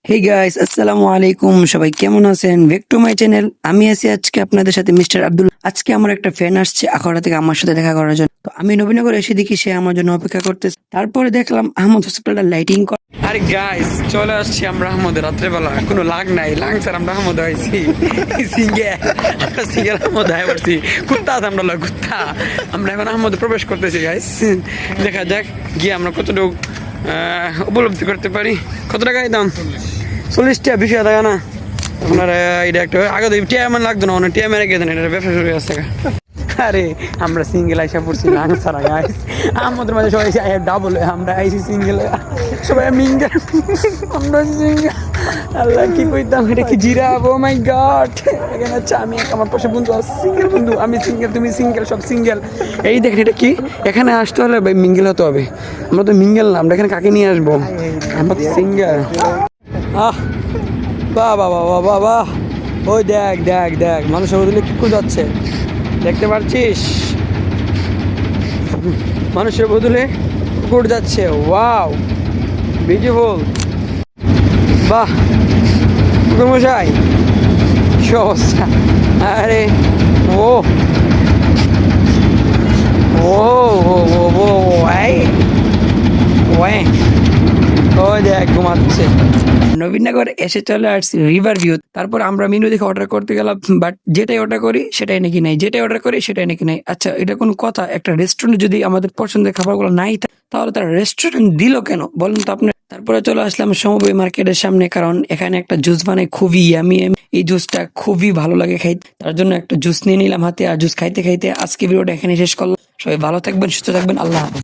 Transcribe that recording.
Hey guys, আসসালামু আলাইকুম। সবাই কেমন আছেন? Back to my channel. আমি আছি আজকে আপনাদের সাথে মিস্টার আব্দুল। আজকে আমার একটা ফ্যান আসছে আখাউড়া থেকে আমার সাথে দেখা করার জন্য। তো আমি নবীনগর এসে দেখি সে আমার জন্য অপেক্ষা করতেছে। তারপরে দেখলাম আহমদ হসপিটালটা লাইটিং করে। আরে গাইস, চলে আসছি আমরা আহমদের রাত্রেবেলা। কোনো লাগ নাই, লাং স্যার আমরা আহমদ হয়েছি সিঙ্গেল। আমরা সিঙ্গেল আহমদ হয়ে পড়ছি। কুত্তা আছে আমরা লয় কুত্তা। আমরা এখন আহমদে প্রবেশ করতেছি গাইস। দেখা যাক গিয়ে আমরা কতটুকু উপলব্ধি করতে পারি। কত টাকায় দাম? 40 টাকা, 20 টাকা না আপনার। এটা একটা আগে তো টিয়া এমন লাগতো না, অনেক টিয়া মেরে গেছেন, এটা ব্যবসা শুরু হয়ে গেছে। আরে আমরা সিঙ্গেল আইসা পড়ছি লাং সারা গাইস। আমাদের মাঝে সবাই ডাবল, আমরা আইসি সিঙ্গেল, সবাই মিঙ্গেল, আমরা সিঙ্গেল। আল্লাহ কি কইতাম, এটা কি জিরাফ? ও মাই গড। এখানে আচ্ছা আমি আমার পাশে বন্ধু আছে সিঙ্গেল, বন্ধু আমি সিঙ্গেল, তুমি সিঙ্গেল, সব সিঙ্গেল। এই দেখেন এটা কি, এখানে আসতে হলে ভাই মিঙ্গেল হতে হবে। আমরা তো মিঙ্গেল না, আমরা এখানে কাকে নিয়ে আসবো? আমরা তো সিঙ্গেল। আহ বাহ বাহ বাহ বাহ বাহ বাহ। ওই দেখ দেখ দেখ, মানুষের বদলে কুকুর যাচ্ছে, দেখতে পাচ্ছিস? মানুষের বদলে কুকুর যাচ্ছে। Wow, beautiful. বাহ কুকুর মশাই, কি অবস্থা? আরে ও ও ও ও ও এই ওয়ে, ও দেখ ঘুমাচ্ছে। নবীনগর এসে চলে আসছি রিভার ভিউ। তারপর আমরা মেনু দেখে অর্ডার করতে গেলাম, বাট যেটাই অর্ডার করি সেটাই নাকি নাই, যেটাই অর্ডার করি সেটাই নাকি নাই। আচ্ছা, এটা কোনো কথা? একটা রেস্টুরেন্ট যদি আমাদের পছন্দের খাবারগুলো নাই তাহলে তারা রেস্টুরেন্ট দিল কেন বলেন তো আপনি? তারপরে চলে আসলাম সমবায় মার্কেটের সামনে, কারণ এখানে একটা জুস বানায় খুবই ইয়ামি। এই জুসটা খুবই ভালো লাগে খাইতে, তার জন্য একটা জুস নিয়ে নিলাম হাতে। আর জুস খাইতে খাইতে আজকে ভিডিওটা এখানে শেষ করলাম। সবাই ভালো থাকবেন, সুস্থ থাকবেন, আল্লাহ হাফেজ।